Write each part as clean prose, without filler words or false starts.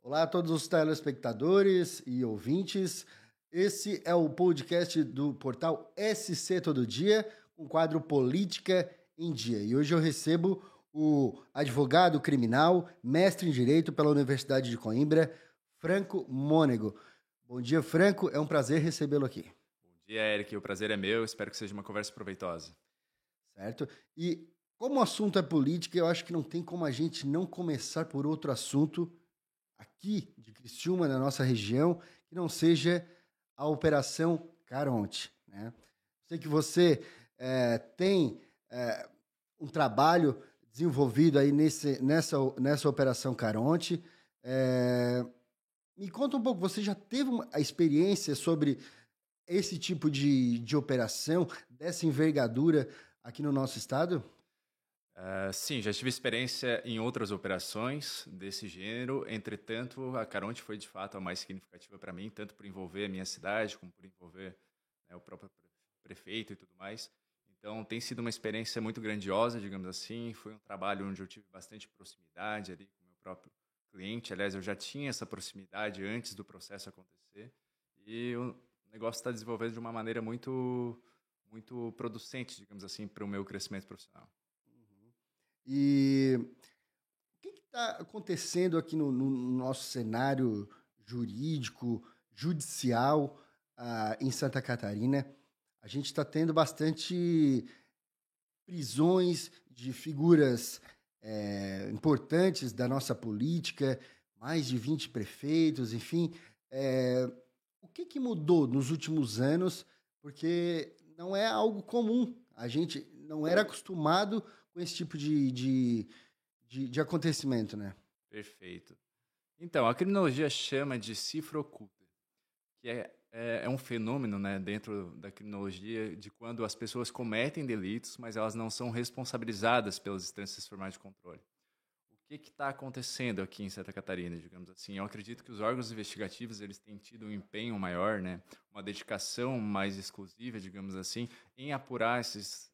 Olá a todos os telespectadores e ouvintes. Esse é o podcast do portal SC Todo Dia, com o quadro Política em Dia. E hoje eu recebo o advogado criminal, mestre em Direito pela Universidade de Coimbra, Franco Mônego. Bom dia, Franco. É um prazer recebê-lo aqui. Bom dia, Eric. O prazer é meu. Espero que seja uma conversa proveitosa. Certo? E como o assunto é política, eu acho que não tem como a gente não começar por outro assunto aqui de Criciúma, na nossa região, que não seja a Operação Caronte, né? Sei que você tem um trabalho desenvolvido aí nessa Operação Caronte. Me conta um pouco, você já teve a experiência sobre esse tipo de operação, dessa envergadura aqui no nosso estado? Sim, já tive experiência em outras operações desse gênero. Entretanto, a Caronte foi de fato a mais significativa para mim, tanto por envolver a minha cidade, como por envolver, né, o próprio prefeito e tudo mais. Então, tem sido uma experiência muito grandiosa, digamos assim. Foi um trabalho onde eu tive bastante proximidade ali com o meu próprio cliente. Aliás, eu já tinha essa proximidade antes do processo acontecer. E o negócio está desenvolvendo de uma maneira muito producente, digamos assim, para o meu crescimento profissional. E o que está acontecendo aqui no nosso cenário jurídico, judicial, em Santa Catarina? A gente está tendo bastante prisões de figuras importantes da nossa política, mais de 20 prefeitos, enfim. O que mudou nos últimos anos? Porque não é algo comum. A gente não era acostumado com esse tipo de acontecimento, né? Perfeito. Então, a criminologia chama de cifra oculta, que é um fenômeno, né, dentro da criminologia de quando as pessoas cometem delitos, mas elas não são responsabilizadas pelas instâncias formais de controle. O que está acontecendo aqui em Santa Catarina, digamos assim? Eu acredito que os órgãos investigativos eles têm tido um empenho maior, né, uma dedicação mais exclusiva, digamos assim, em apurar esses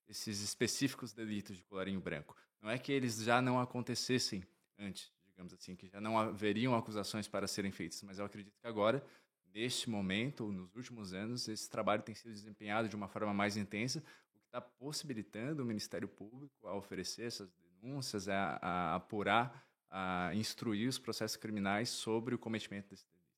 específicos delitos de colarinho branco. Não é que eles já não acontecessem antes, digamos assim, que já não haveriam acusações para serem feitas, mas eu acredito que agora, neste momento, nos últimos anos, esse trabalho tem sido desempenhado de uma forma mais intensa, o que está possibilitando o Ministério Público a oferecer essas denúncias, a apurar, a instruir os processos criminais sobre o cometimento desses delitos.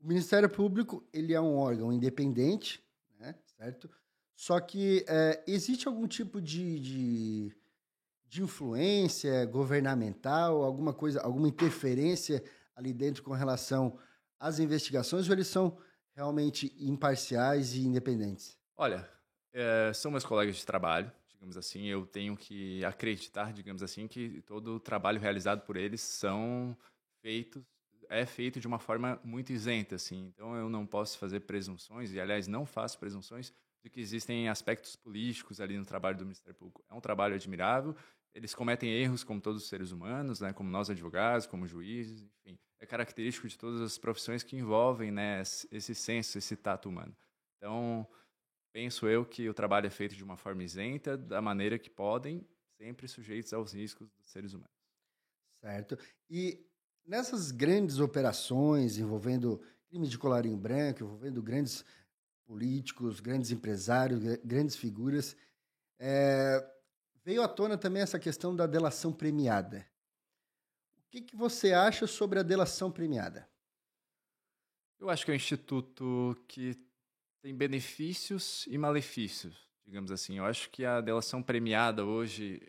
O Ministério Público, ele é um órgão independente, né, certo? Só que existe algum tipo de influência governamental, alguma coisa, alguma interferência ali dentro com relação às investigações, ou eles são realmente imparciais e independentes? Olha, são meus colegas de trabalho, digamos assim, eu tenho que acreditar, digamos assim, que todo o trabalho realizado por eles é feito de uma forma muito isenta, assim. Então eu não posso fazer presunções, e aliás não faço presunções de que existem aspectos políticos ali no trabalho do Ministério Público. É um trabalho admirável, eles cometem erros como todos os seres humanos, né, como nós advogados, como juízes, enfim. É característico de todas as profissões que envolvem, né, esse senso, esse tato humano. Então, penso eu que o trabalho é feito de uma forma isenta, da maneira que podem, sempre sujeitos aos riscos dos seres humanos. Certo. E nessas grandes operações envolvendo crime de colarinho branco, envolvendo grandes políticos, grandes empresários, grandes figuras, veio à tona também essa questão da delação premiada. O que você acha sobre a delação premiada? Eu acho que é um instituto que tem benefícios e malefícios, digamos assim. Eu acho que a delação premiada hoje,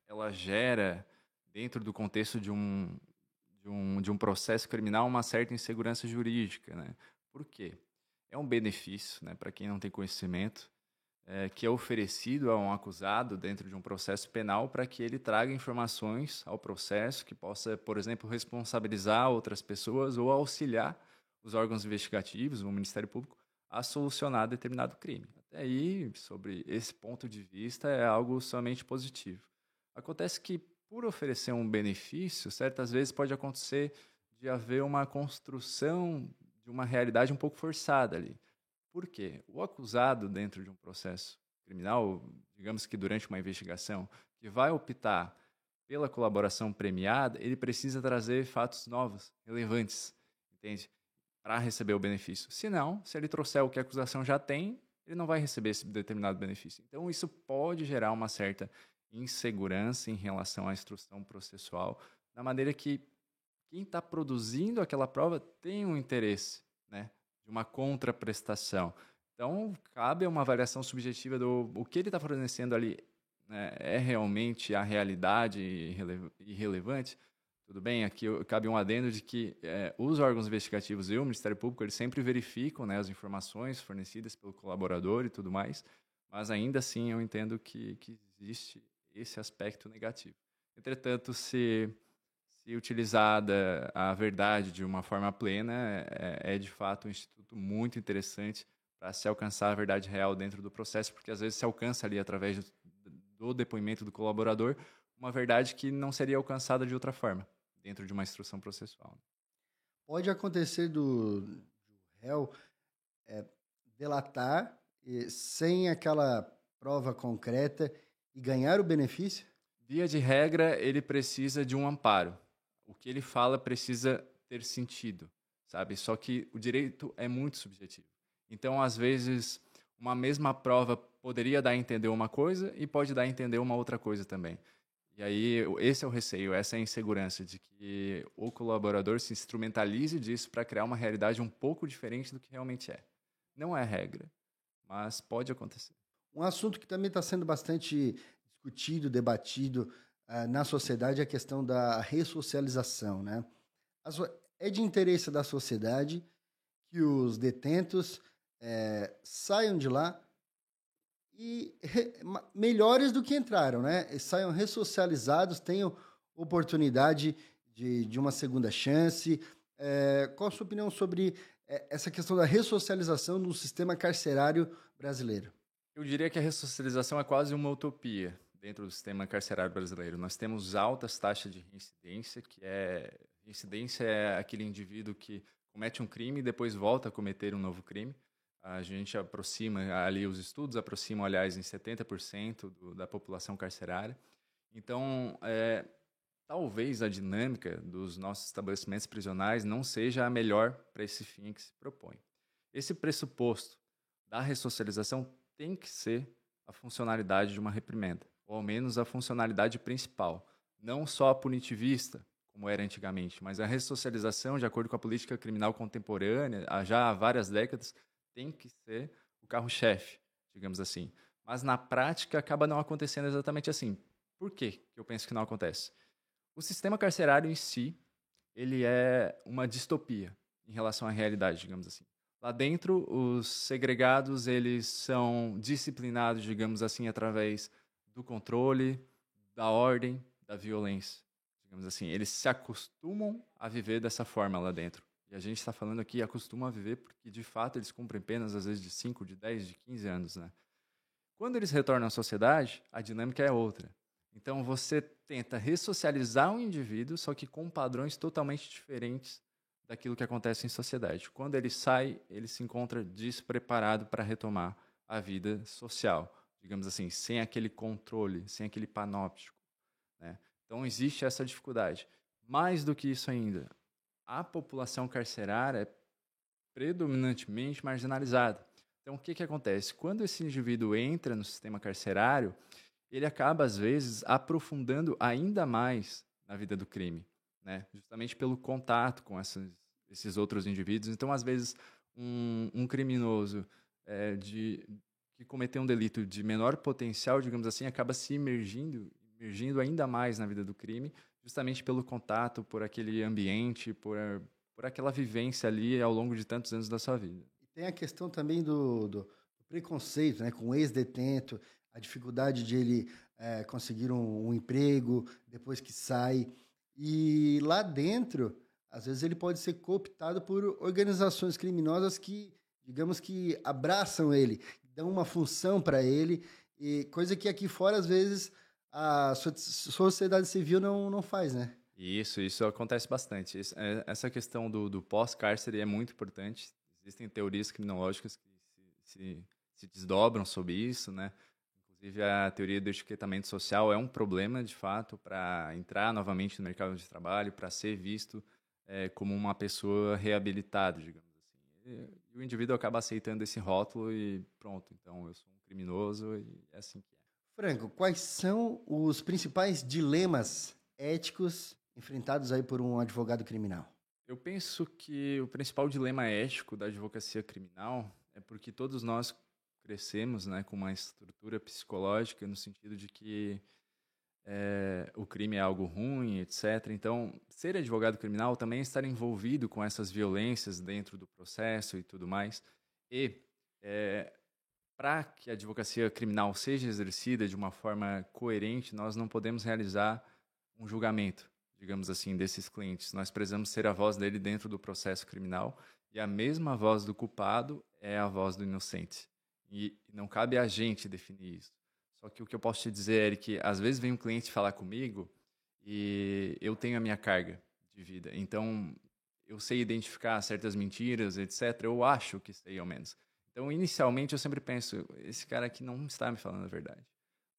ela gera, dentro do contexto de um processo criminal, uma certa insegurança jurídica, né? Por quê? É um benefício, né, para quem não tem conhecimento, que é oferecido a um acusado dentro de um processo penal para que ele traga informações ao processo que possa, por exemplo, responsabilizar outras pessoas ou auxiliar os órgãos investigativos, o Ministério Público, a solucionar determinado crime. Até aí, sobre esse ponto de vista, é algo somente positivo. Acontece que, por oferecer um benefício, certas vezes pode acontecer de haver uma construção de uma realidade um pouco forçada ali. Por quê? O acusado, dentro de um processo criminal, digamos que durante uma investigação, que vai optar pela colaboração premiada, ele precisa trazer fatos novos, relevantes, entende? Para receber o benefício. Se não, se ele trouxer o que a acusação já tem, ele não vai receber esse determinado benefício. Então, isso pode gerar uma certa insegurança em relação à instrução processual, da maneira que quem está produzindo aquela prova tem um interesse, né, de uma contraprestação. Então, cabe uma avaliação subjetiva do o que ele está fornecendo ali, né, é realmente a realidade irrelevante. Tudo bem, aqui cabe um adendo de que os órgãos investigativos e o Ministério Público eles sempre verificam, né, as informações fornecidas pelo colaborador e tudo mais, mas ainda assim eu entendo que existe esse aspecto negativo. Entretanto, se utilizada a verdade de uma forma plena, é de fato um instituto muito interessante para se alcançar a verdade real dentro do processo, porque às vezes se alcança ali através do depoimento do colaborador uma verdade que não seria alcançada de outra forma dentro de uma instrução processual. Pode acontecer do réu delatar sem aquela prova concreta e ganhar o benefício? Via de regra, ele precisa de um amparo. O que ele fala precisa ter sentido, sabe? Só que o direito é muito subjetivo. Então, às vezes, uma mesma prova poderia dar a entender uma coisa e pode dar a entender uma outra coisa também. E aí, esse é o receio, essa é a insegurança de que o colaborador se instrumentalize disso para criar uma realidade um pouco diferente do que realmente é. Não é regra, mas pode acontecer. Um assunto que também está sendo bastante discutido, debatido na sociedade é a questão da ressocialização, né? É de interesse da sociedade que os detentos saiam de lá e melhores do que entraram, né? E saiam ressocializados, tenham oportunidade de uma segunda chance. Qual a sua opinião sobre essa questão da ressocialização no sistema carcerário brasileiro? Eu diria que a ressocialização é quase uma utopia dentro do sistema carcerário brasileiro. Nós temos altas taxas de reincidência, reincidência é aquele indivíduo que comete um crime e depois volta a cometer um novo crime. A gente aproxima, ali os estudos aproximam, aliás, em 70% da população carcerária. Então, talvez a dinâmica dos nossos estabelecimentos prisionais não seja a melhor para esse fim que se propõe. Esse pressuposto da ressocialização tem que ser a funcionalidade de uma reprimenda, ou ao menos a funcionalidade principal, não só a punitivista, como era antigamente, mas a ressocialização, de acordo com a política criminal contemporânea, já há várias décadas, tem que ser o carro-chefe, digamos assim. Mas na prática acaba não acontecendo exatamente assim. Por que eu penso que não acontece? O sistema carcerário em si, ele é uma distopia em relação à realidade, digamos assim. Lá dentro, os segregados, eles são disciplinados, digamos assim, através do controle, da ordem, da violência. Digamos assim, eles se acostumam a viver dessa forma lá dentro. E a gente está falando aqui, acostuma a viver porque, de fato, eles cumprem penas, às vezes, de 5, de 10, de 15 anos, né? Quando eles retornam à sociedade, a dinâmica é outra. Então, você tenta ressocializar um indivíduo, só que com padrões totalmente diferentes daquilo que acontece em sociedade. Quando ele sai, ele se encontra despreparado para retomar a vida social, digamos assim, sem aquele controle, sem aquele panóptico, né? Então, existe essa dificuldade. Mais do que isso ainda, a população carcerária é predominantemente marginalizada. Então, o que acontece? Quando esse indivíduo entra no sistema carcerário, ele acaba, às vezes, aprofundando ainda mais na vida do crime, né? Justamente pelo contato com esses outros indivíduos. Então, às vezes, um criminoso que cometeu um delito de menor potencial, digamos assim, acaba se imergindo ainda mais na vida do crime, justamente pelo contato, por aquele ambiente, por aquela vivência ali ao longo de tantos anos da sua vida. E tem a questão também do preconceito, né, com o ex-detento, a dificuldade de ele conseguir um emprego depois que sai. E lá dentro, às vezes ele pode ser cooptado por organizações criminosas que, digamos que, abraçam ele, dão uma função para ele, e coisa que aqui fora, às vezes, a sociedade civil não faz, né? Isso acontece bastante. Essa questão do pós-cárcere é muito importante. Existem teorias criminológicas que se desdobram sobre isso, né? Inclusive, a teoria do etiquetamento social é um problema, de fato, para entrar novamente no mercado de trabalho, para ser visto como uma pessoa reabilitada, digamos assim. E o indivíduo acaba aceitando esse rótulo e pronto, então eu sou um criminoso e é assim que é. Franco, quais são os principais dilemas éticos enfrentados aí por um advogado criminal? Eu penso que o principal dilema ético da advocacia criminal é porque todos nós crescemos, né, com uma estrutura psicológica no sentido de que o crime é algo ruim, etc. Então, ser advogado criminal também é estar envolvido com essas violências dentro do processo e tudo mais. E para que a advocacia criminal seja exercida de uma forma coerente, nós não podemos realizar um julgamento, digamos assim, desses clientes. Nós precisamos ser a voz dele dentro do processo criminal e a mesma voz do culpado é a voz do inocente. E não cabe a gente definir isso. Só que o que eu posso te dizer é que às vezes vem um cliente falar comigo e eu tenho a minha carga de vida. Então, eu sei identificar certas mentiras, etc. Eu acho que sei, ao menos. Então, inicialmente, eu sempre penso, esse cara aqui não está me falando a verdade.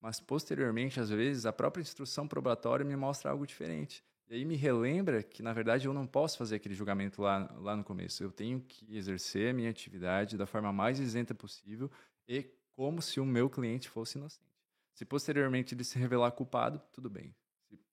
Mas, posteriormente, às vezes, a própria instrução probatória me mostra algo diferente. E aí me relembra que, na verdade, eu não posso fazer aquele julgamento lá no começo. Eu tenho que exercer a minha atividade da forma mais isenta possível e como se o meu cliente fosse inocente. Se posteriormente ele se revelar culpado, tudo bem.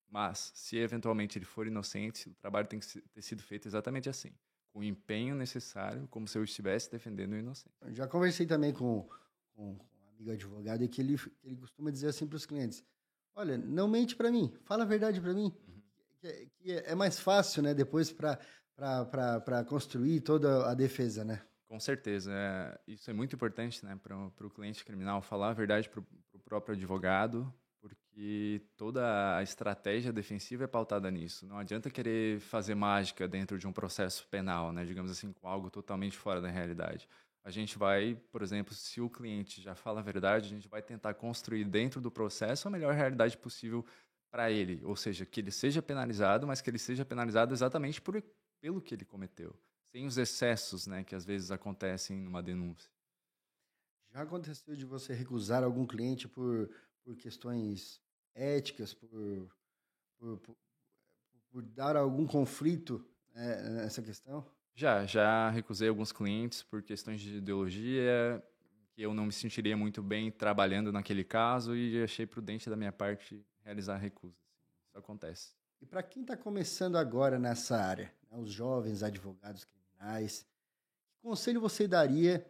Mas, se eventualmente ele for inocente, o trabalho tem que ter sido feito exatamente assim, com o empenho necessário, como se eu estivesse defendendo o inocente. Eu já conversei também com um amigo advogado e que ele costuma dizer assim para os clientes: olha, não mente para mim, fala a verdade para mim, que é mais fácil, né, depois para construir toda a defesa, né? Com certeza. Isso é muito importante, né, para o cliente criminal falar a verdade para o próprio advogado, porque toda a estratégia defensiva é pautada nisso. Não adianta querer fazer mágica dentro de um processo penal, né, digamos assim, com algo totalmente fora da realidade. A gente vai, por exemplo, se o cliente já fala a verdade, a gente vai tentar construir dentro do processo a melhor realidade possível para ele, ou seja, que ele seja penalizado, mas que ele seja penalizado exatamente pelo que ele cometeu, sem os excessos, né, que às vezes acontecem numa denúncia. Já aconteceu de você recusar algum cliente por questões éticas, por, por, por dar algum conflito nessa questão? Já recusei alguns clientes por questões de ideologia, que eu não me sentiria muito bem trabalhando naquele caso e achei prudente da minha parte realizar a recusa. Isso acontece. E para quem está começando agora nessa área, né, os jovens advogados criminais, que conselho você daria,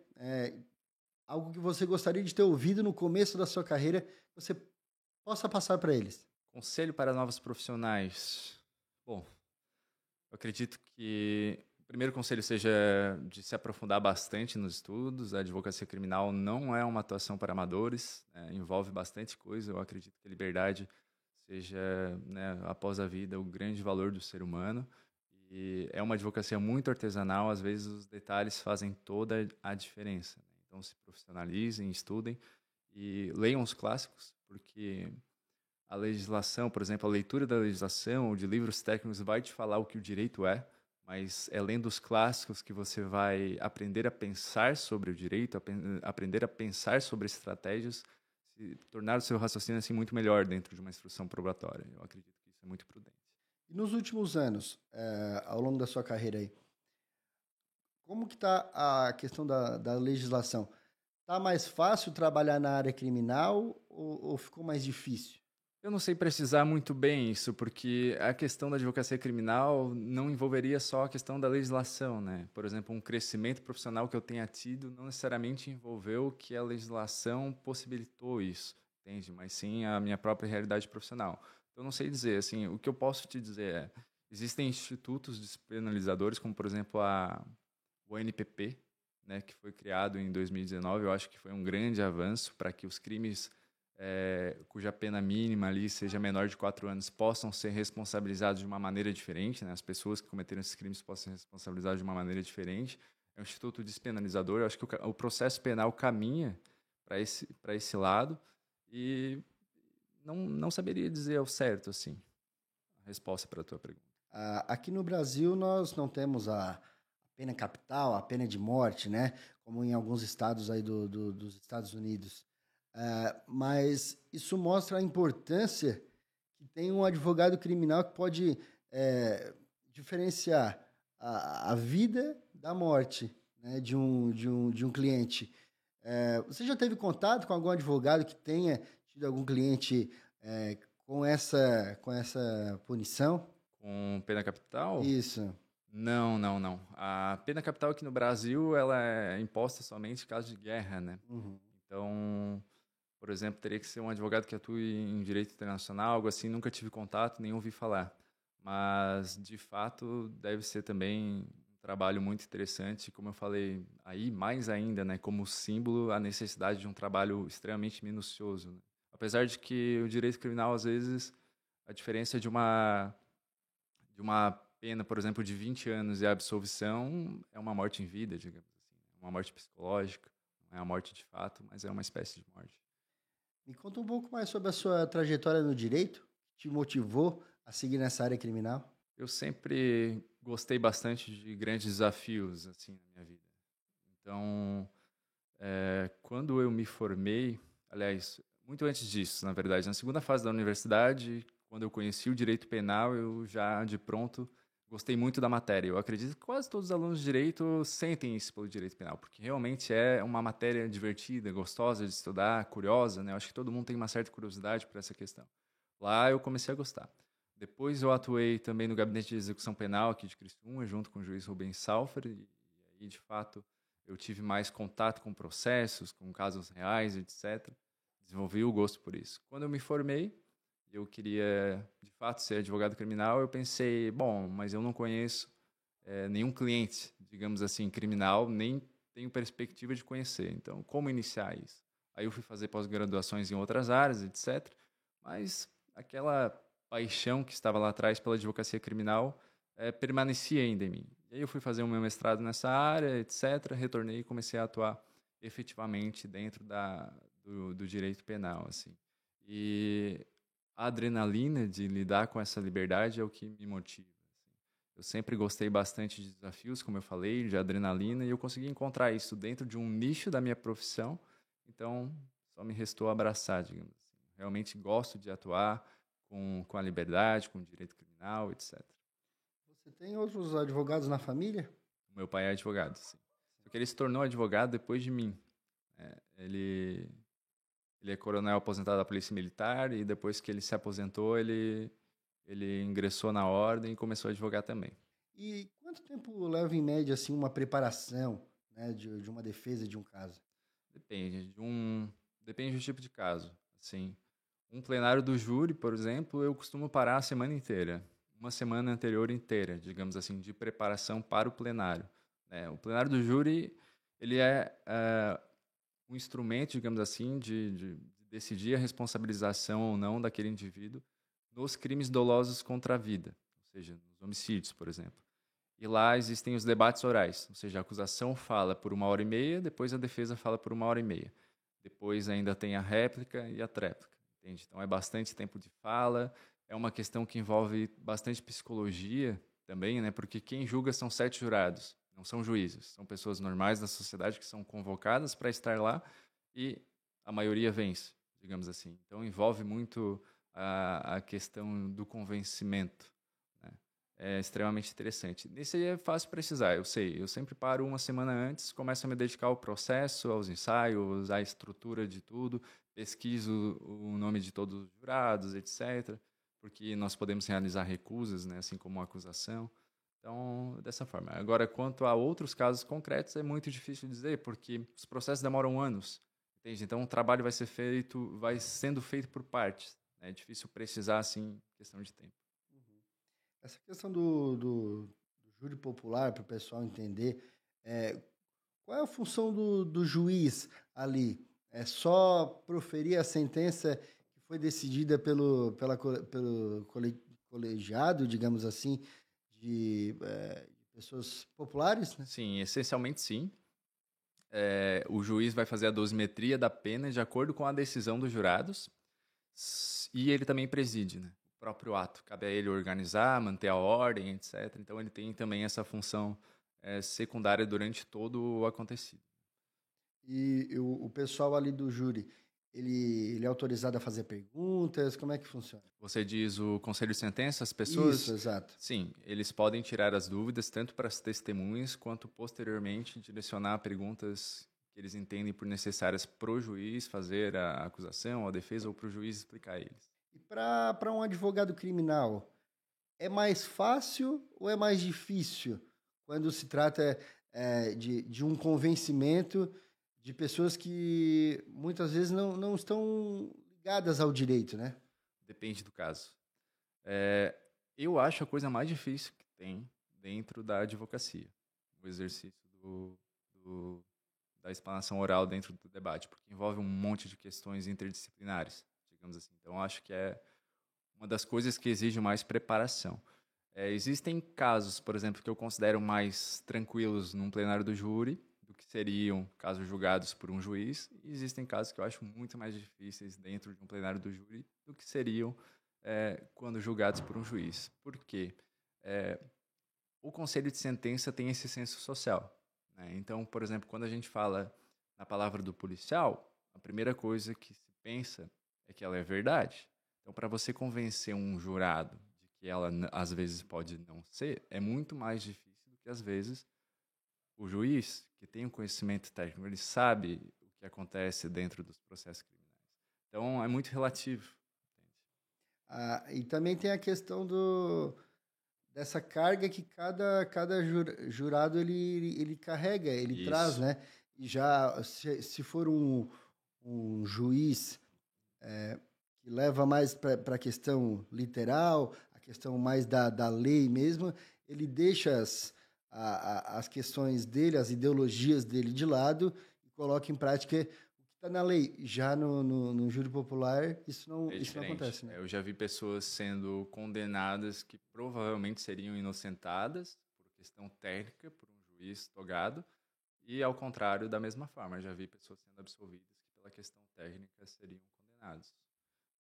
algo que você gostaria de ter ouvido no começo da sua carreira, que você possa passar para eles? Conselho para novos profissionais. Bom, eu acredito que o primeiro conselho seja de se aprofundar bastante nos estudos. A advocacia criminal não é uma atuação para amadores, envolve bastante coisa. Eu acredito que a liberdade seja, né, após a vida, o grande valor do ser humano. E é uma advocacia muito artesanal, às vezes os detalhes fazem toda a diferença. Né? Então se profissionalizem, estudem e leiam os clássicos, porque a legislação, por exemplo, a leitura da legislação ou de livros técnicos vai te falar o que o direito é, mas é lendo os clássicos que você vai aprender a pensar sobre o direito, aprender a pensar sobre estratégias, se tornar o seu raciocínio assim muito melhor dentro de uma instrução probatória. Eu acredito que isso é muito prudente. E nos últimos anos, ao longo da sua carreira aí, como que está a questão da legislação? Está mais fácil trabalhar na área criminal ou ficou mais difícil? Eu não sei precisar muito bem isso, porque a questão da advocacia criminal não envolveria só a questão da legislação, né? Por exemplo, um crescimento profissional que eu tenha tido não necessariamente envolveu que a legislação possibilitou isso, entende? Mas sim a minha própria realidade profissional. Então, eu não sei dizer, assim, o que eu posso te dizer é, existem institutos despenalizadores, como, por exemplo, o NPP, né, que foi criado em 2019, eu acho que foi um grande avanço para que os crimes cuja pena mínima ali seja menor de 4 anos possam ser responsabilizados de uma maneira diferente, né? As pessoas que cometeram esses crimes possam ser responsabilizadas de uma maneira diferente. É um instituto despenalizador. Eu acho que o processo penal caminha para esse lado e não saberia dizer ao certo assim a resposta para a tua pergunta. Aqui no Brasil nós não temos a pena capital, a pena de morte, né? Como em alguns estados aí dos Estados Unidos. Mas isso mostra a importância que tem um advogado criminal que pode diferenciar a vida da morte, né, de um cliente. Você já teve contato com algum advogado que tenha tido algum cliente com essa punição? Com pena capital? Isso. Não, não, não. A pena capital aqui no Brasil, ela é imposta somente em caso de guerra, né? Uhum. Então, por exemplo, teria que ser um advogado que atue em direito internacional, algo assim. Nunca tive contato, nem ouvi falar. Mas, de fato, deve ser também um trabalho muito interessante. Como eu falei, aí mais ainda, né? Como símbolo, a necessidade de um trabalho extremamente minucioso, né? Apesar de que o direito criminal, às vezes, a diferença de uma pena, por exemplo, de 20 anos e a absolvição é uma morte em vida, digamos assim. Uma morte psicológica, não é a morte de fato, mas é uma espécie de morte. Me conta um pouco mais sobre a sua trajetória no direito, que te motivou a seguir nessa área criminal. Eu sempre gostei bastante de grandes desafios assim na minha vida. Então, quando eu me formei, aliás, muito antes disso, na verdade, na segunda fase da universidade, quando eu conheci o direito penal, eu já de pronto gostei muito da matéria. Eu acredito que quase todos os alunos de direito sentem isso pelo direito penal, porque realmente é uma matéria divertida, gostosa de estudar, curiosa, né? Eu acho que todo mundo tem uma certa curiosidade por essa questão. Lá eu comecei a gostar. Depois eu atuei também no Gabinete de Execução Penal aqui de Criciúma, junto com o juiz Rubens Salfer, e aí, de fato, eu tive mais contato com processos, com casos reais, etc. Desenvolvi o gosto por isso. Quando eu me formei, eu queria, de fato, ser advogado criminal. Eu pensei, bom, mas eu não conheço nenhum cliente, digamos assim, criminal, nem tenho perspectiva de conhecer. Então, como iniciar isso? Aí eu fui fazer pós-graduações em outras áreas, etc. Mas aquela paixão que estava lá atrás pela advocacia criminal permanecia ainda em mim. E aí eu fui fazer o meu mestrado nessa área, etc. Retornei e comecei a atuar efetivamente dentro do direito penal, assim. E a adrenalina de lidar com essa liberdade é o que me motiva. Assim. Eu sempre gostei bastante de desafios, como eu falei, de adrenalina, e eu consegui encontrar isso dentro de um nicho da minha profissão. Então, só me restou abraçar, digamos assim. Realmente gosto de atuar com a liberdade, com o direito criminal, etc. Você tem outros advogados na família? O meu pai é advogado, sim. Só que ele se tornou advogado depois de mim. Ele é coronel aposentado da Polícia Militar e depois que ele se aposentou, ele ingressou na ordem e começou a advogar também. E quanto tempo leva, em média, assim, uma preparação, né, de uma defesa de um caso? Depende do tipo de caso. Assim, um plenário do júri, por exemplo, eu costumo parar a semana inteira. Uma semana anterior inteira, digamos assim, de preparação para o plenário. O plenário do júri, ele é um instrumento, digamos assim, de decidir a responsabilização ou não daquele indivíduo nos crimes dolosos contra a vida, ou seja, nos homicídios, por exemplo. E lá existem os debates orais, ou seja, a acusação fala por 1h30, depois a defesa fala por 1h30. Depois ainda tem a réplica e a tréplica, entende? Então é bastante tempo de fala, é uma questão que envolve bastante psicologia também, né? Porque quem julga são 7 jurados, não são juízes, são pessoas normais da sociedade que são convocadas para estar lá e a maioria vence, digamos assim. Então envolve muito a questão do convencimento, né? É extremamente interessante. Nesse aí é fácil precisar, eu sei. Eu sempre paro uma semana antes, começo a me dedicar ao processo, aos ensaios, à estrutura de tudo, pesquiso o nome de todos os jurados, etc. Porque nós podemos realizar recusas, né, assim como uma acusação. Então, dessa forma. Agora, quanto a outros casos concretos, é muito difícil dizer, porque os processos demoram anos, entende? Então, o trabalho vai sendo feito por partes. Né? É difícil precisar, assim, questão de tempo. Essa questão do júri popular, para o pessoal entender, qual é a função do juiz ali? É só proferir a sentença que foi decidida pelo colegiado, digamos assim, de pessoas populares, né? Sim, essencialmente sim. O juiz vai fazer a dosimetria da pena de acordo com a decisão dos jurados e ele também preside, né, o próprio ato. Cabe a ele organizar, manter a ordem, etc. Então ele tem também essa função secundária durante todo o acontecido. E o pessoal ali do júri, ele é autorizado a fazer perguntas? Como é que funciona? Você diz o conselho de sentença, as pessoas? Isso, exato. Sim, eles podem tirar as dúvidas tanto para as testemunhas quanto posteriormente direcionar perguntas que eles entendem por necessárias para o juiz fazer a acusação, a defesa ou para o juiz explicar a eles. E para um advogado criminal, é mais fácil ou é mais difícil quando se trata de um convencimento de pessoas que muitas vezes não estão ligadas ao direito, né? Depende do caso. Eu acho a coisa mais difícil que tem dentro da advocacia, o exercício da explanação oral dentro do debate, porque envolve um monte de questões interdisciplinares, digamos assim. Então, acho que é uma das coisas que exige mais preparação. Existem casos, por exemplo, que eu considero mais tranquilos num plenário do júri do que seriam casos julgados por um juiz, e existem casos que eu acho muito mais difíceis dentro de um plenário do júri do que seriam quando julgados por um juiz. Por quê? O conselho de sentença tem esse senso social, né? Então, por exemplo, quando a gente fala na palavra do policial, a primeira coisa que se pensa é que ela é verdade. Então, para você convencer um jurado de que ela, às vezes, pode não ser, é muito mais difícil do que, às vezes, o juiz, que tem um conhecimento técnico, ele sabe o que acontece dentro dos processos criminais. Então, é muito relativo. E também tem a questão dessa carga que cada jurado ele carrega, ele Isso. traz, né? E já, se for um juiz que leva mais para a questão literal, a questão mais da lei mesmo, ele deixa as questões dele, as ideologias dele de lado e coloca em prática o que está na lei. Já no júri popular, isso não acontece, né? Eu já vi pessoas sendo condenadas que provavelmente seriam inocentadas por questão técnica, por um juiz togado, e ao contrário, da mesma forma. Eu já vi pessoas sendo absolvidas que pela questão técnica seriam condenados.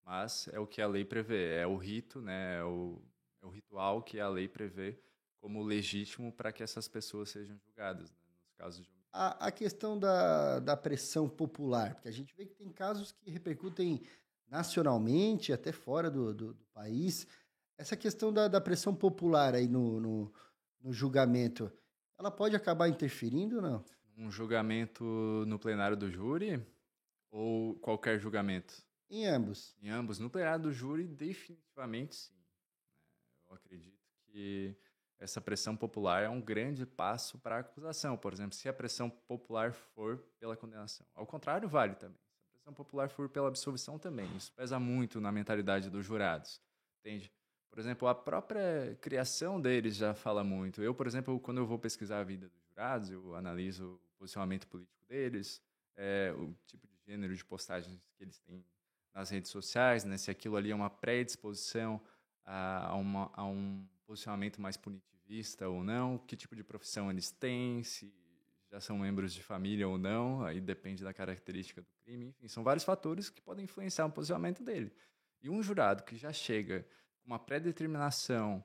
Mas é o que a lei prevê, é o rito, né? É o ritual que a lei prevê como legítimo para que essas pessoas sejam julgadas, né? Nos casos de a questão da pressão popular, porque a gente vê que tem casos que repercutem nacionalmente, até fora do país. Essa questão da pressão popular aí no julgamento, ela pode acabar interferindo ou não? Um julgamento no plenário do júri ou qualquer julgamento? Em ambos. Em ambos. No plenário do júri, definitivamente sim. Eu acredito que essa pressão popular é um grande passo para a acusação. Por exemplo, se a pressão popular for pela condenação. Ao contrário, vale também. Se a pressão popular for pela absolvição também. Isso pesa muito na mentalidade dos jurados. Entende? Por exemplo, a própria criação deles já fala muito. Eu, por exemplo, quando eu vou pesquisar a vida dos jurados, eu analiso o posicionamento político deles, o tipo de gênero de postagens que eles têm nas redes sociais, né? Se aquilo ali é uma predisposição a um posicionamento mais punitivista ou não, que tipo de profissão eles têm, se já são membros de família ou não, aí depende da característica do crime, enfim, são vários fatores que podem influenciar o posicionamento dele. E um jurado que já chega com uma pré-determinação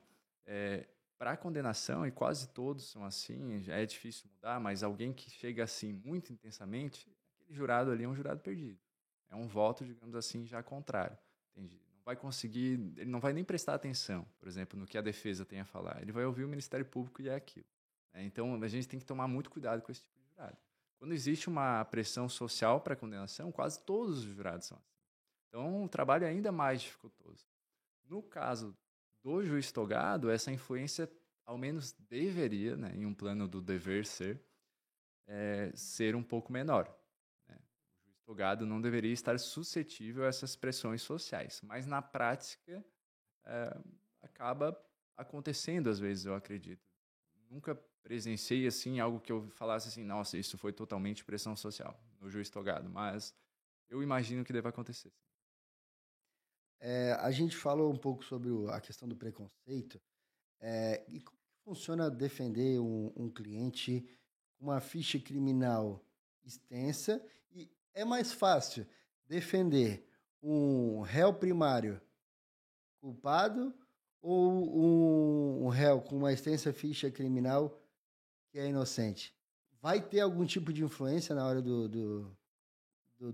para a condenação, e quase todos são assim, já é difícil mudar, mas alguém que chega assim muito intensamente, aquele jurado ali é um jurado perdido. É um voto, digamos assim, já contrário. Entendi. Não vai conseguir, ele não vai nem prestar atenção, por exemplo, no que a defesa tem a falar. Ele vai ouvir o Ministério Público e é aquilo. Então, a gente tem que tomar muito cuidado com esse tipo de jurado. Quando existe uma pressão social para a condenação, quase todos os jurados são assim. Então, o trabalho é ainda mais dificultoso. No caso do juiz togado, essa influência, ao menos deveria, né, em um plano do dever ser, ser um pouco menor. O togado não deveria estar suscetível a essas pressões sociais, mas na prática acaba acontecendo às vezes, eu acredito. Nunca presenciei assim algo que eu falasse assim, nossa, isso foi totalmente pressão social no juiz togado, mas eu imagino que deva acontecer. A gente falou um pouco sobre a questão do preconceito. E como funciona defender um cliente com uma ficha criminal extensa? E é mais fácil defender um réu primário culpado ou um réu com uma extensa ficha criminal que é inocente? Vai ter algum tipo de influência na hora do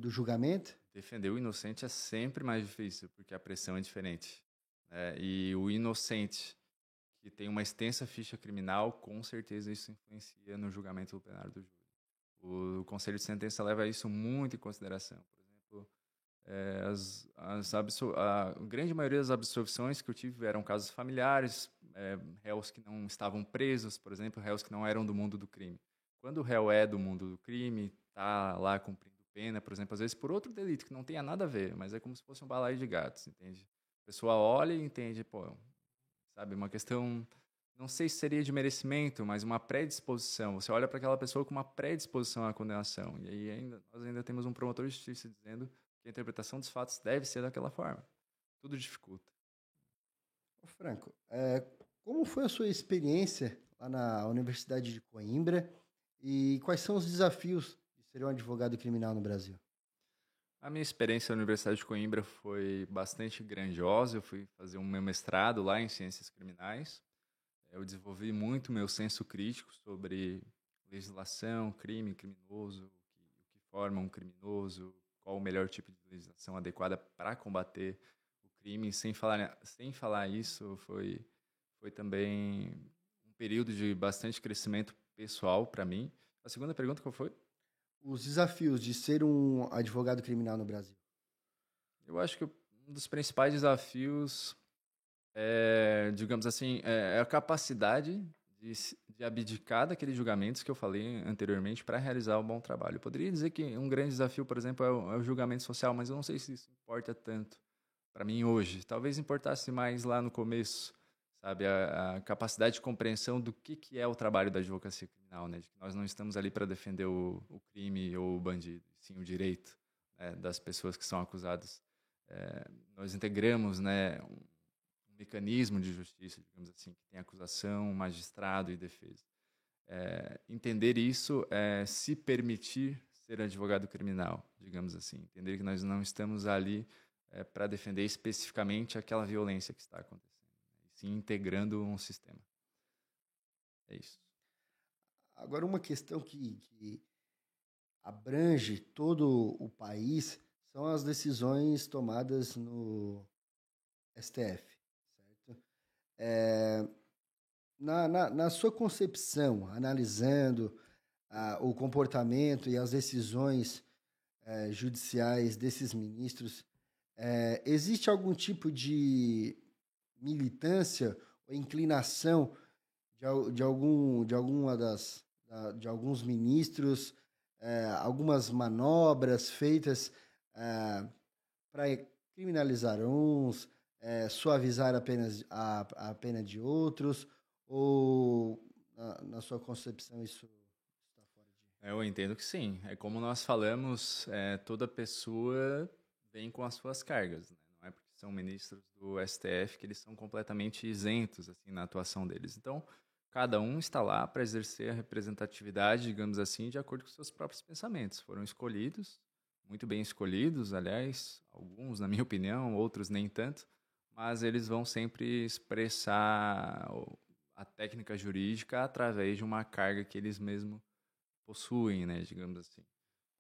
julgamento? defender o inocente é sempre mais difícil, porque a pressão é diferente, né? E o inocente que tem uma extensa ficha criminal, com certeza isso influencia no julgamento do plenário do júri. O Conselho de Sentença leva isso muito em consideração. Por exemplo, a grande maioria das absolvições que eu tive eram casos familiares, réus que não estavam presos, por exemplo, réus que não eram do mundo do crime. Quando o réu é do mundo do crime, está lá cumprindo pena, por exemplo, às vezes por outro delito que não tem nada a ver, mas é como se fosse um balaio de gatos, entende? A pessoa olha e entende, pô, sabe, uma questão, não sei se seria de merecimento, mas uma predisposição. Você olha para aquela pessoa com uma predisposição à condenação. E aí nós ainda temos um promotor de justiça dizendo que a interpretação dos fatos deve ser daquela forma. Tudo dificulta. Ô Franco, como foi a sua experiência lá na Universidade de Coimbra e quais são os desafios de ser um advogado criminal no Brasil? A minha experiência na Universidade de Coimbra foi bastante grandiosa. Eu fui fazer um meu mestrado lá em Ciências Criminais. Eu desenvolvi muito meu senso crítico sobre legislação, crime, criminoso, o que forma um criminoso, qual o melhor tipo de legislação adequada para combater o crime. Sem falar isso, foi também um período de bastante crescimento pessoal para mim. A segunda pergunta qual foi? Os desafios de ser um advogado criminal no Brasil. Eu acho que um dos principais desafios é, digamos assim, é a capacidade de abdicar daqueles julgamentos que eu falei anteriormente para realizar um bom trabalho. Eu poderia dizer que um grande desafio, por exemplo, é o julgamento social, mas eu não sei se isso importa tanto para mim hoje. Talvez importasse mais lá no começo, sabe? A capacidade de compreensão do que é o trabalho da advocacia criminal, né? De que nós não estamos ali para defender o crime ou o bandido, sim o direito, né, das pessoas que são acusadas. Nós integramos, né, um mecanismo de justiça, digamos assim, que tem acusação, magistrado e defesa. Entender isso é se permitir ser advogado criminal, digamos assim. Entender que nós não estamos ali para defender especificamente aquela violência que está acontecendo, né? E sim integrando um sistema. É isso. Agora, uma questão que abrange todo o país são as decisões tomadas no STF, certo? Na sua concepção, analisando o comportamento e as decisões judiciais desses ministros, existe algum tipo de militância ou inclinação de alguns ministros, algumas manobras feitas para criminalizar uns, suavizar apenas a pena de outros, ou na sua concepção isso está fora de... Eu entendo que sim. É como nós falamos, toda pessoa vem com as suas cargas, né? Não é porque são ministros do STF que eles são completamente isentos assim na atuação deles. Então, cada um está lá para exercer a representatividade, digamos assim, de acordo com seus próprios pensamentos. Foram escolhidos, muito bem escolhidos, aliás, alguns, na minha opinião, outros nem tanto, mas eles vão sempre expressar a técnica jurídica através de uma carga que eles mesmos possuem, né, digamos assim.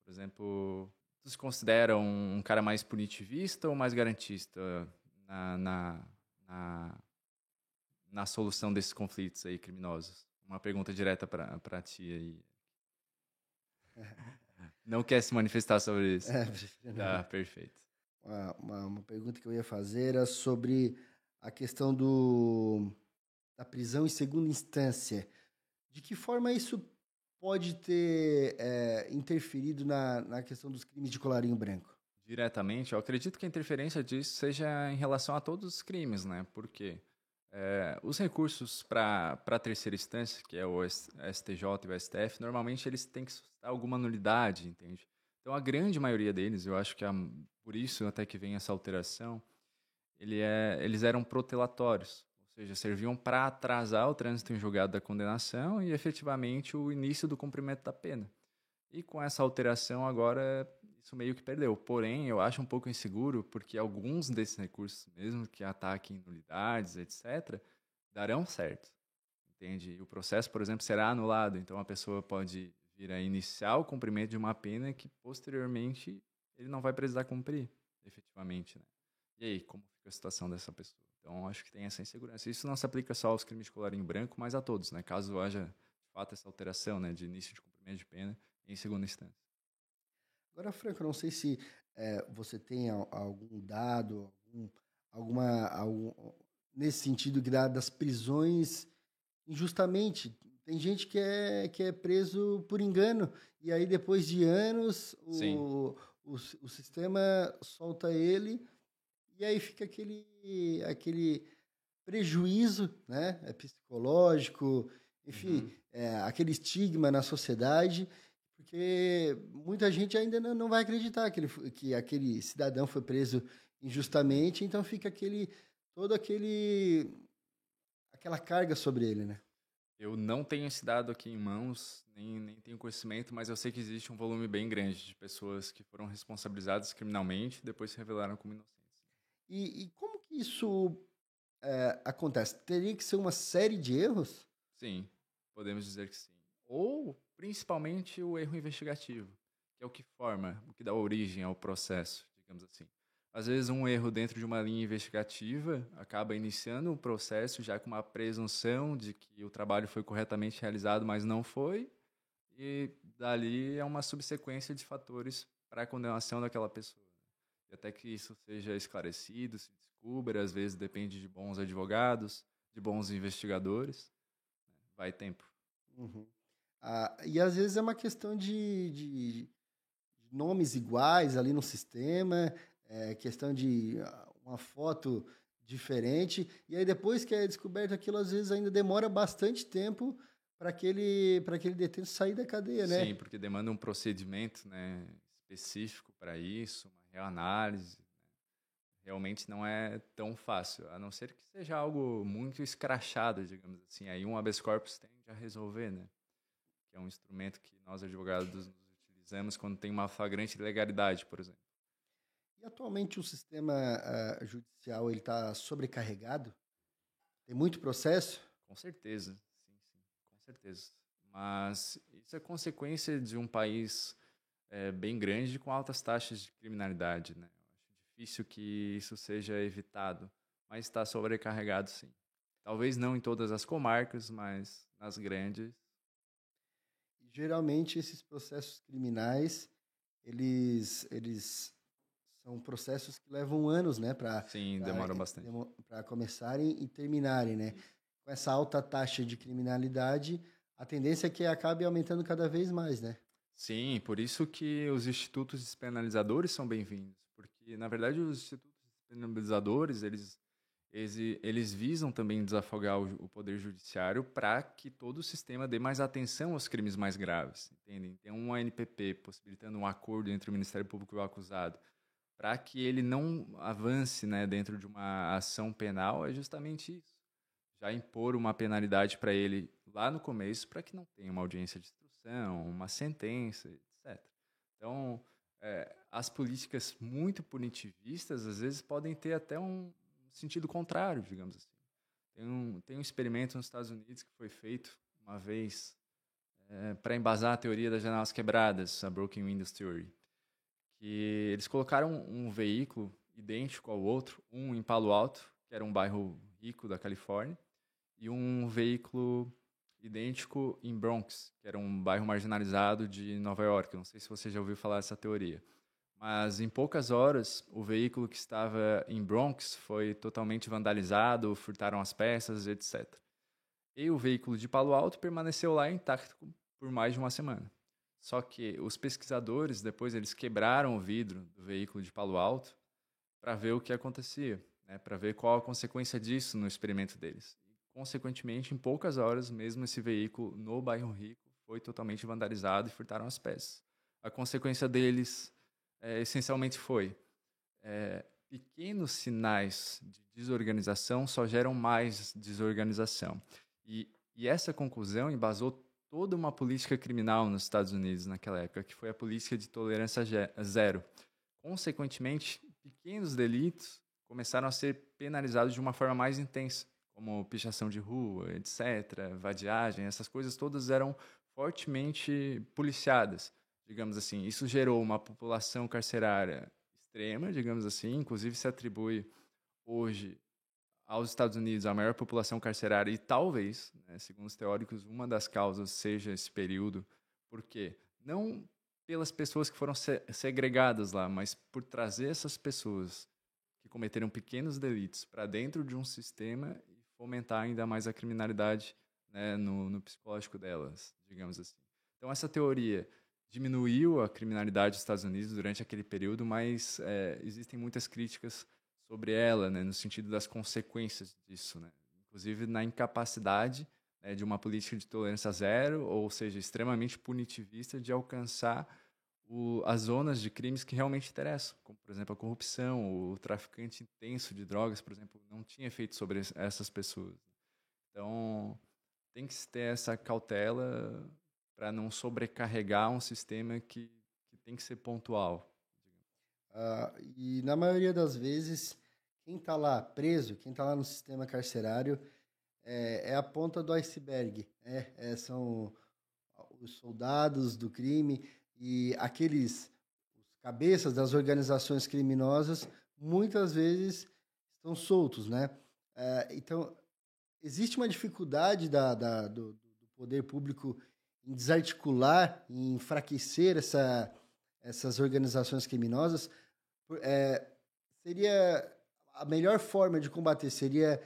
Por exemplo, tu se considera um cara mais punitivista ou mais garantista na, na solução desses conflitos aí criminosos? Uma pergunta direta para ti aí. Não quer se manifestar sobre isso? Tá, perfeito. Uma pergunta que eu ia fazer era sobre a questão da prisão em segunda instância. De que forma isso pode ter interferido na questão dos crimes de colarinho branco? Diretamente, eu acredito que a interferência disso seja em relação a todos os crimes, né? Porque os recursos para a terceira instância, que é o STJ e o STF, normalmente eles têm que suscitar alguma nulidade, entende? Então, a grande maioria deles, eu acho que por isso até que vem essa alteração, eles eram protelatórios, ou seja, serviam para atrasar o trânsito em julgado da condenação e, efetivamente, o início do cumprimento da pena. E com essa alteração, agora, isso meio que perdeu. Porém, eu acho um pouco inseguro, porque alguns desses recursos, mesmo que ataquem nulidades, etc., darão certo, entende? E o processo, por exemplo, será anulado. Então, a pessoa pode vir a iniciar o cumprimento de uma pena que, posteriormente, ele não vai precisar cumprir, efetivamente, né? E aí, como fica a situação dessa pessoa? Então, acho que tem essa insegurança. Isso não se aplica só aos crimes de colarinho branco, mas a todos, né? Caso haja, de fato, essa alteração, né, de início de cumprimento de pena em segunda instância. Agora, Franco, eu não sei se você tem algum dado, nesse sentido das prisões injustamente. Tem gente que é preso por engano, e aí depois de anos Sim. O sistema solta ele, e aí fica aquele prejuízo, né? Psicológico, enfim, aquele estigma na sociedade, porque muita gente ainda não vai acreditar que aquele cidadão foi preso injustamente, então fica aquela carga sobre ele, né? Eu não tenho esse dado aqui em mãos, nem tenho conhecimento, mas eu sei que existe um volume bem grande de pessoas que foram responsabilizadas criminalmente e depois se revelaram como inocentes. E como que isso acontece? Teria que ser uma série de erros? Sim, podemos dizer que sim. Ou, principalmente, o erro investigativo, que é o que forma, o que dá origem ao processo, digamos assim. Às vezes, um erro dentro de uma linha investigativa acaba iniciando um processo já com uma presunção de que o trabalho foi corretamente realizado, mas não foi, e dali é uma subsequência de fatores para a condenação daquela pessoa. E até que isso seja esclarecido, se descubra, às vezes depende de bons advogados, de bons investigadores, vai tempo. Uhum. E às vezes é uma questão de nomes iguais ali no sistema, questão de uma foto diferente, e aí depois que é descoberto aquilo, às vezes ainda demora bastante tempo para aquele detento sair da cadeia, né? Sim, porque demanda um procedimento, né, específico para isso, uma reanálise. Realmente não é tão fácil, a não ser que seja algo muito escrachado, digamos assim. Aí um habeas corpus tende a resolver, né? Que é um instrumento que nós advogados nos utilizamos quando tem uma flagrante ilegalidade, por exemplo. E atualmente o sistema judicial ele está sobrecarregado? Tem muito processo? Com certeza, sim, com certeza. Mas isso é consequência de um país bem grande com altas taxas de criminalidade, né? Eu acho difícil que isso seja evitado, mas está sobrecarregado, sim. Talvez não em todas as comarcas, mas nas grandes. Geralmente esses processos criminais eles são processos que levam anos, né, Sim, demora bastante. para começarem e terminarem, né? Com essa alta taxa de criminalidade, a tendência é que acabe aumentando cada vez mais, né? Sim, por isso que os institutos despenalizadores são bem-vindos, porque na verdade os institutos despenalizadores eles visam também desafogar o poder judiciário para que todo o sistema dê mais atenção aos crimes mais graves, entendem? Tem um ANPP possibilitando um acordo entre o Ministério Público e o acusado para que ele não avance, né, dentro de uma ação penal, é justamente isso. Já impor uma penalidade para ele lá no começo para que não tenha uma audiência de instrução, uma sentença, etc. Então, as políticas muito punitivistas, às vezes, podem ter até um sentido contrário, digamos assim. Tem um experimento nos Estados Unidos que foi feito uma vez para embasar a teoria das janelas quebradas, a Broken Windows Theory, que eles colocaram um veículo idêntico ao outro, um em Palo Alto, que era um bairro rico da Califórnia, e um veículo idêntico em Bronx, que era um bairro marginalizado de Nova York. Não sei se você já ouviu falar dessa teoria. Mas em poucas horas, o veículo que estava em Bronx foi totalmente vandalizado, furtaram as peças, etc. E o veículo de Palo Alto permaneceu lá intacto por mais de uma semana. Só que os pesquisadores, depois, eles quebraram o vidro do veículo de Palo Alto para ver o que acontecia, né? Para ver qual a consequência disso no experimento deles. Consequentemente, em poucas horas, mesmo esse veículo no bairro rico foi totalmente vandalizado e furtaram as peças. A consequência deles, essencialmente, foi pequenos sinais de desorganização só geram mais desorganização. E essa conclusão embasou toda uma política criminal nos Estados Unidos naquela época, que foi a política de tolerância zero. Consequentemente, pequenos delitos começaram a ser penalizados de uma forma mais intensa, como pichação de rua, etc., vadiagem, essas coisas todas eram fortemente policiadas, digamos assim, isso gerou uma população carcerária extrema, digamos assim, inclusive se atribui hoje aos Estados Unidos a maior população carcerária e talvez, né, segundo os teóricos, uma das causas seja esse período, porque não pelas pessoas que foram segregadas lá, mas por trazer essas pessoas que cometeram pequenos delitos para dentro de um sistema e fomentar ainda mais a criminalidade, né, no psicológico delas, digamos assim. Então essa teoria diminuiu a criminalidade dos Estados Unidos durante aquele período, mas existem muitas críticas sobre ela, né, no sentido das consequências disso, né? Inclusive na incapacidade, né, de uma política de tolerância zero, ou seja, extremamente punitivista, de alcançar as zonas de crimes que realmente interessam, como, por exemplo, a corrupção, o traficante intenso de drogas, por exemplo, não tinha efeito sobre essas pessoas. Então, tem que ter essa cautela para não sobrecarregar um sistema que tem que ser pontual. E na maioria das vezes, quem está lá preso, quem está lá no sistema carcerário, é a ponta do iceberg. São os soldados do crime e os cabeças das organizações criminosas, muitas vezes estão soltos, né? Então, existe uma dificuldade do poder público em desarticular, em enfraquecer essas organizações criminosas. Seria a melhor forma de combater seria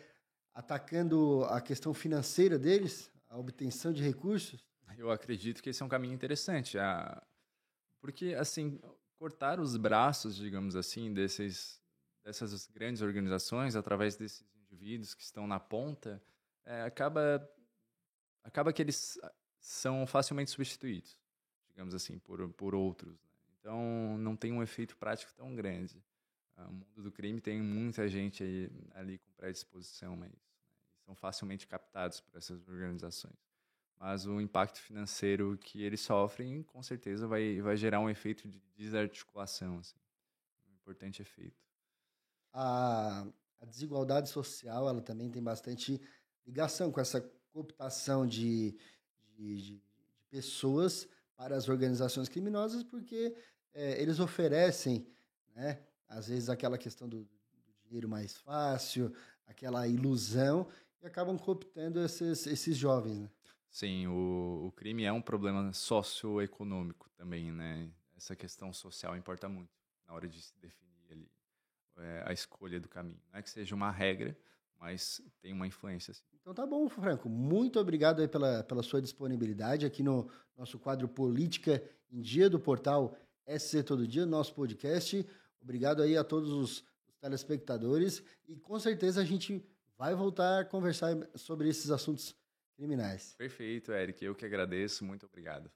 atacando a questão financeira deles, a obtenção de recursos? Eu acredito que esse é um caminho interessante, porque, assim, cortar os braços, digamos assim, dessas grandes organizações, através desses indivíduos que estão na ponta, acaba que eles são facilmente substituídos, digamos assim, por outros, né? Então, não tem um efeito prático tão grande. O mundo do crime tem muita gente ali com predisposição a isso, né? E são facilmente captados por essas organizações. Mas o impacto financeiro que eles sofrem, com certeza, vai gerar um efeito de desarticulação, assim. Um importante efeito. A desigualdade social, ela também tem bastante ligação com essa cooptação de pessoas para as organizações criminosas, porque eles oferecem, né, às vezes, aquela questão do dinheiro mais fácil, aquela ilusão, e acabam cooptando esses jovens, né? Sim, o crime é um problema socioeconômico também, né? Essa questão social importa muito na hora de se definir ali a escolha do caminho. Não é que seja uma regra, mas tem uma influência, sim. Então tá bom, Franco. Muito obrigado aí pela sua disponibilidade aqui no nosso quadro Política em Dia do portal SC Todo Dia, nosso podcast. Obrigado aí a todos os telespectadores e com certeza a gente vai voltar a conversar sobre esses assuntos criminais. Perfeito, Eric. Eu que agradeço. Muito obrigado.